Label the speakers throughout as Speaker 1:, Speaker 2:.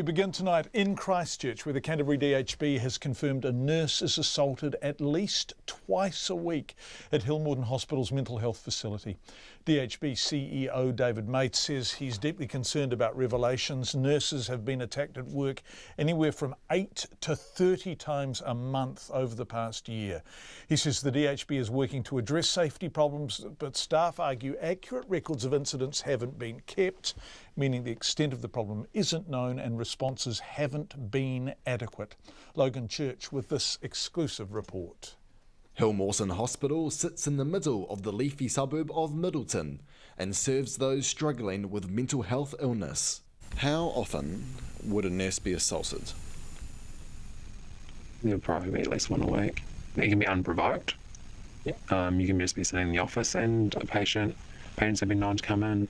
Speaker 1: We begin tonight in Christchurch, where the Canterbury DHB has confirmed a nurse is assaulted at least twice a week at Hillmorton Hospital's mental health facility. DHB CEO David Mates says he's deeply concerned about revelations. Nurses have been attacked at work anywhere from 8 to 30 times a month over the past year. He says the DHB is working to address safety problems, but staff argue accurate records of incidents haven't been kept, meaning the extent of the problem isn't known and responses haven't been adequate. Logan Church with this exclusive report.
Speaker 2: Hillmorton Hospital sits in the middle of the leafy suburb of Middleton and serves those struggling with mental health illness. How often would a nurse be assaulted?
Speaker 3: There would probably be at least one a week. It can be unprovoked. You can just be sitting in the office and patients have been known to come in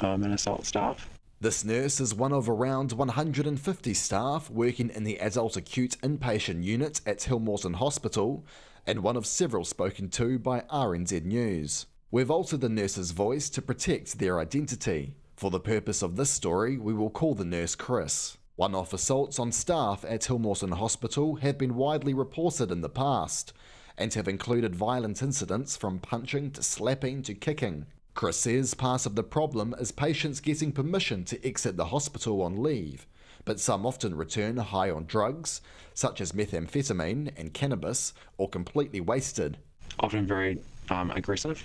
Speaker 3: and assault staff.
Speaker 2: This nurse is one of around 150 staff working in the adult acute inpatient unit at Hillmorton Hospital, and one of several spoken to by RNZ News. We've altered the nurse's voice to protect their identity. For the purpose of this story, we will call the nurse Chris. One-off assaults on staff at Hillmorton Hospital have been widely reported in the past, and have included violent incidents from punching to slapping to kicking. Chris says part of the problem is patients getting permission to exit the hospital on leave, but some often return high on drugs, such as methamphetamine and cannabis, or completely wasted.
Speaker 3: Often very aggressive,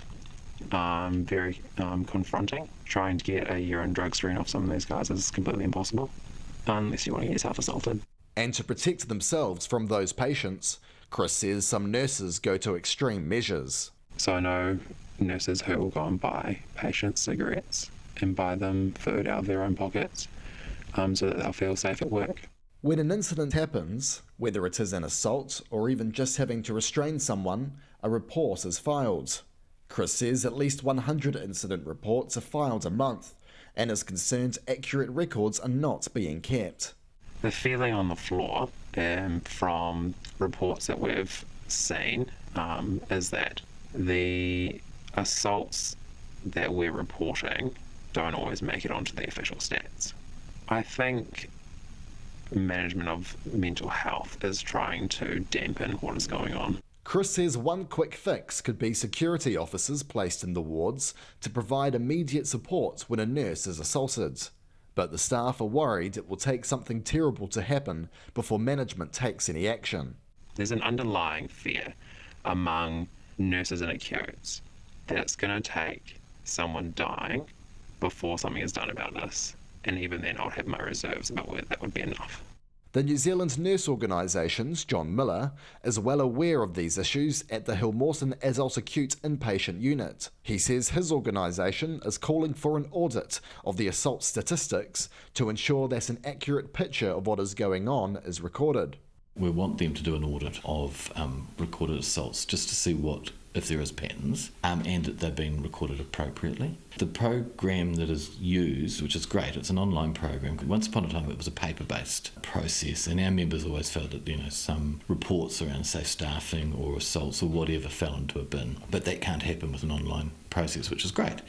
Speaker 3: very confronting. Trying to get a urine drug screen off some of these guys is completely impossible, unless you want to get yourself assaulted.
Speaker 2: And to protect themselves from those patients, Chris says some nurses go to extreme measures.
Speaker 3: So I know nurses who will go and buy patients cigarettes and buy them food out of their own pockets so that they'll feel safe at work.
Speaker 2: When an incident happens, whether it is an assault or even just having to restrain someone, a report is filed. Chris says at least 100 incident reports are filed a month and is concerned accurate records are not being kept.
Speaker 3: The feeling on the floor from reports that we've seen is that the assaults that we're reporting don't always make it onto the official stats. I think management of mental health is trying to dampen what is going on.
Speaker 2: Chris says one quick fix could be security officers placed in the wards to provide immediate support when a nurse is assaulted. But the staff are worried it will take something terrible to happen before management takes any action.
Speaker 3: There's an underlying fear among nurses and acutes that it's going to take someone dying before something is done about this. And even then, I would have my reserves about whether that would be enough.
Speaker 2: The New Zealand Nurse Organisation's John Miller is well aware of these issues at the Hillmorton Adult Acute Inpatient Unit. He says his organisation is calling for an audit of the assault statistics to ensure that an accurate picture of what is going on is recorded.
Speaker 4: We want them to do an audit of recorded assaults just to see if there is patterns and that they've been recorded appropriately. The program that is used, which is great, it's an online program. Once upon a time it was a paper-based process, and our members always felt that some reports around safe staffing or assaults or whatever fell into a bin, but that can't happen with an online process, which is great.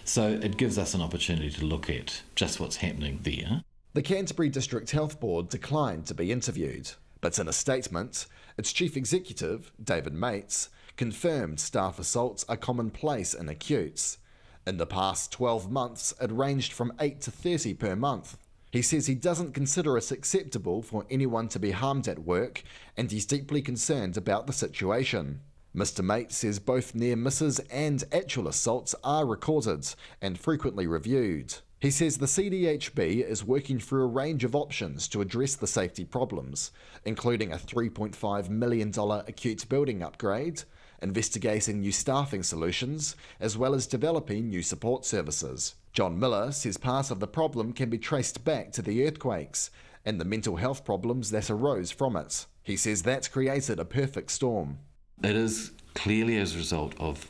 Speaker 4: So it gives us an opportunity to look at just what's happening there.
Speaker 2: The Canterbury District Health Board declined to be interviewed, but in a statement, its chief executive, David Mates, confirmed staff assaults are commonplace in acutes. In the past 12 months, it ranged from 8 to 30 per month. He says he doesn't consider it acceptable for anyone to be harmed at work, and he's deeply concerned about the situation. Mr. Mates says both near misses and actual assaults are recorded and frequently reviewed. He says the CDHB is working through a range of options to address the safety problems, including a $3.5 million acute building upgrade, investigating new staffing solutions, as well as developing new support services. John Miller says part of the problem can be traced back to the earthquakes and the mental health problems that arose from it. He says that's created a perfect storm.
Speaker 4: It is clearly as a result of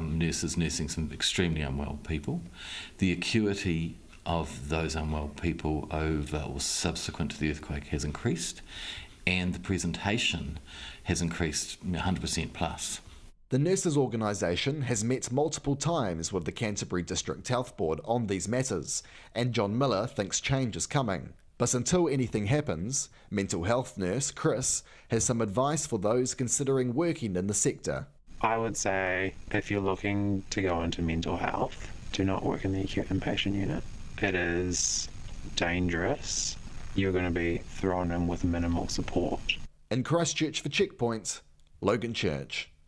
Speaker 4: nurses nursing some extremely unwell people. The acuity of those unwell people over or subsequent to the earthquake has increased, and the presentation has increased 100% plus.
Speaker 2: The nurses' organisation has met multiple times with the Canterbury District Health Board on these matters, and John Miller thinks change is coming. But until anything happens, mental health nurse Chris has some advice for those considering working in the sector.
Speaker 3: I would say if you're looking to go into mental health, do not work in the acute inpatient unit. It is dangerous. You're going to be thrown in with minimal support.
Speaker 2: In Christchurch for Checkpoint, Logan Church.